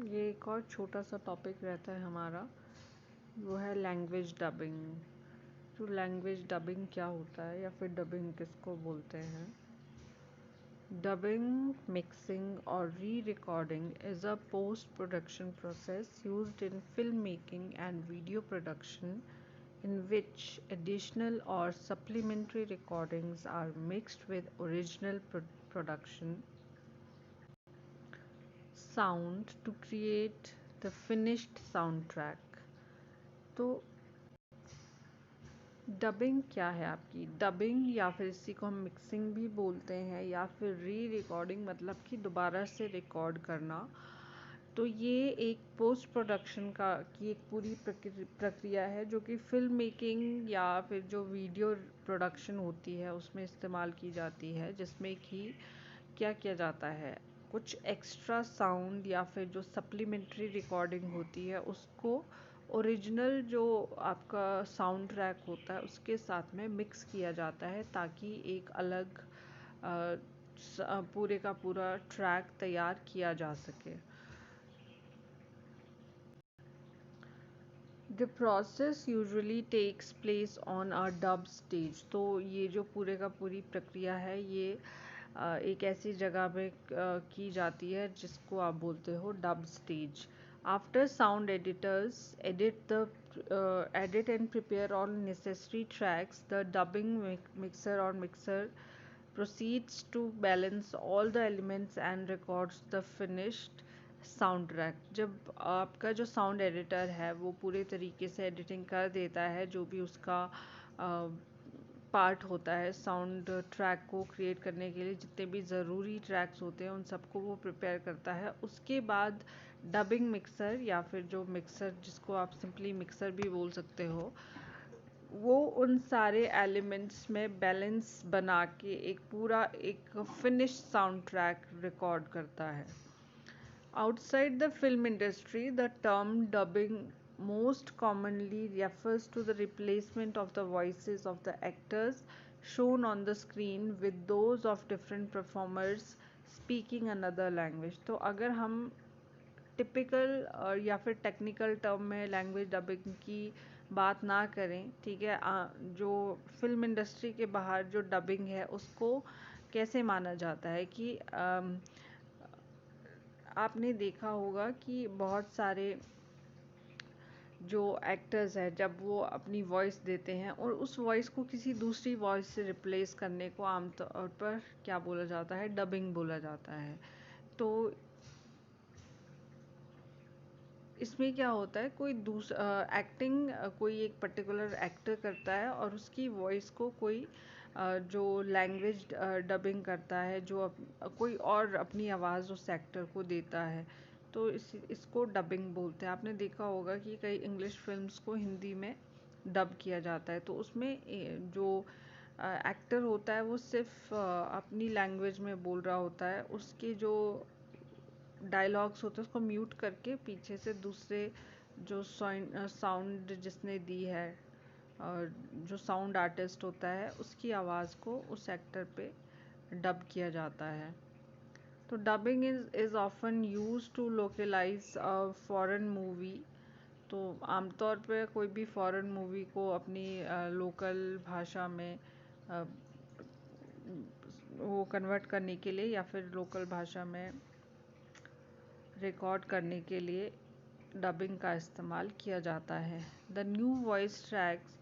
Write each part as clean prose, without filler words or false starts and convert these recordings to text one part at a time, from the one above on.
ये एक और छोटा सा टॉपिक रहता है हमारा, वो है लैंग्वेज डबिंग। तो लैंग्वेज डबिंग क्या होता है या फिर डबिंग किसको बोलते हैं? Dubbing, mixing, or re recording is a post production process used in filmmaking and video production in which additional or supplementary recordings are mixed with original production sound to create the finished soundtrack. तो dubbing क्या है आपकी? Dubbing या फिर इसी को हम mixing भी बोलते हैं या फिर री रिकॉर्डिंग, मतलब कि दोबारा से रिकॉर्ड करना। तो ये एक पोस्ट प्रोडक्शन का की एक पूरी प्रक्रिया है जो कि फिल्म मेकिंग या फिर जो वीडियो प्रोडक्शन होती है उसमें इस्तेमाल की जाती है, जिसमें कि क्या किया जाता है, कुछ एक्स्ट्रा साउंड या फिर जो सप्लीमेंट्री रिकॉर्डिंग होती है उसको ओरिजिनल जो आपका साउंड ट्रैक होता है उसके साथ में मिक्स किया जाता है ताकि एक अलग पूरे का पूरा ट्रैक तैयार किया जा सके। The process usually takes place on a dub stage। तो ये जो पूरे का पूरी प्रक्रिया है ये एक ऐसी जगह पे की जाती है जिसको आप बोलते हो dub stage. After sound editors edit and prepare all necessary tracks, the dubbing mixer or mixer proceeds to balance all the elements and records the finished sound track. जब आपका जो साउंड एडिटर है वो पूरे तरीके से एडिटिंग कर देता है, जो भी उसका पार्ट होता है साउंड ट्रैक को क्रिएट करने के लिए, जितने भी ज़रूरी ट्रैक्स होते हैं उन सबको वो प्रिपेयर करता है, उसके बाद डबिंग मिक्सर या फिर जो मिक्सर जिसको आप सिंपली मिक्सर भी बोल सकते हो, वो उन सारे एलिमेंट्स में बैलेंस बना के एक पूरा एक फिनिश साउंड ट्रैक रिकॉर्ड करता है। Outside the film industry, the term dubbing most commonly refers to the replacement of the voices of the actors shown on the screen with those of different performers speaking another language। तो अगर हम typical या फिर technical term में language dubbing की बात ना करें, ठीक है, जो फिल्म इंडस्ट्री के बाहर जो डबिंग है उसको कैसे माना जाता है कि आपने देखा होगा कि बहुत सारे जो एक्टर्स हैं जब वो अपनी वॉइस देते हैं और उस वॉइस को किसी दूसरी वॉइस से रिप्लेस करने को आमतौर पर क्या बोला जाता है? डबिंग बोला जाता है। तो इसमें क्या होता है, कोई एक्टिंग कोई एक पर्टिकुलर एक्टर करता है और उसकी वॉइस को कोई जो लैंग्वेज डबिंग करता है, जो कोई और अपनी आवाज़ उस एक्टर को देता है, तो इसको डबिंग बोलते हैं। आपने देखा होगा कि कई इंग्लिश फिल्म्स को हिंदी में डब किया जाता है, तो उसमें जो एक्टर होता है वो सिर्फ अपनी लैंग्वेज में बोल रहा होता है, उसके जो डायलॉग्स होते हैं उसको म्यूट करके पीछे से दूसरे जो साउंड जिसने दी है और जो साउंड आर्टिस्ट होता है उसकी आवाज़ को उस एक्टर पे डब किया जाता है। तो dubbing is often use to localise a foreign movie. तो आमतौर पे कोई भी फॉरेन मूवी को अपनी लोकल भाषा में वो कन्वर्ट करने के लिए या फिर लोकल भाषा में रिकॉर्ड करने के लिए डबिंग का इस्तेमाल किया जाता है। The new voice tracks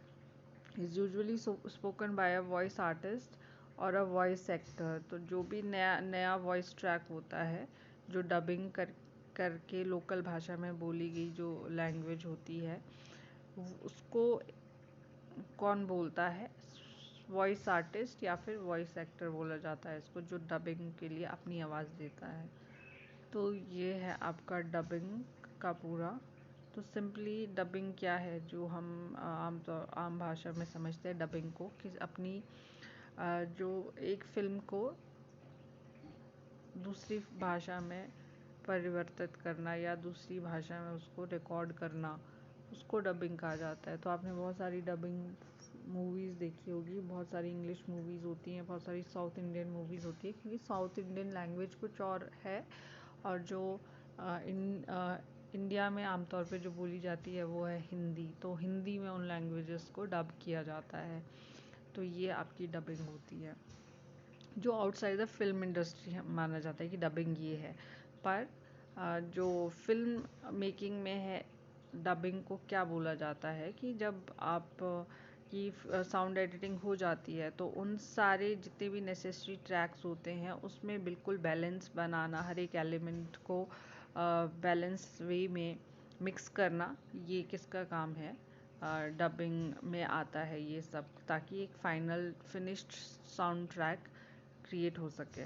is usually spoken by a voice artist और अ वॉइस एक्टर। तो जो भी नया नया वॉइस ट्रैक होता है जो डबिंग करके लोकल भाषा में बोली गई जो लैंग्वेज होती है उसको कौन बोलता है? वॉइस आर्टिस्ट या फिर वॉइस एक्टर बोला जाता है इसको, जो डबिंग के लिए अपनी आवाज़ देता है। तो ये है आपका डबिंग का पूरा। तो सिंपली डबिंग क्या है, जो हम आम भाषा में समझते हैं डबिंग को, कि अपनी जो एक फ़िल्म को दूसरी भाषा में परिवर्तित करना या दूसरी भाषा में उसको रिकॉर्ड करना, उसको डबिंग कहा जाता है। तो आपने बहुत सारी डबिंग मूवीज़ देखी होगी, बहुत सारी इंग्लिश मूवीज़ होती हैं, बहुत सारी साउथ इंडियन मूवीज़ होती है, क्योंकि साउथ इंडियन लैंग्वेज कुछ और है और जो इंडिया में आमतौर पे जो बोली जाती है वो है हिंदी, तो हिंदी में उन लैंग्वेजेस को डब किया जाता है। तो ये आपकी डबिंग होती है, जो आउटसाइड द फिल्म इंडस्ट्री माना जाता है कि डबिंग ये है। पर जो फिल्म मेकिंग में है, डबिंग को क्या बोला जाता है कि जब आप की साउंड एडिटिंग हो जाती है तो उन सारे जितने भी नेसेसरी ट्रैक्स होते हैं उसमें बिल्कुल बैलेंस बनाना, हर एक एलिमेंट को बैलेंस वे में मिक्स करना, ये किसका काम है? डबिंग में आता है ये सब, ताकि एक final finished sound track create हो सके।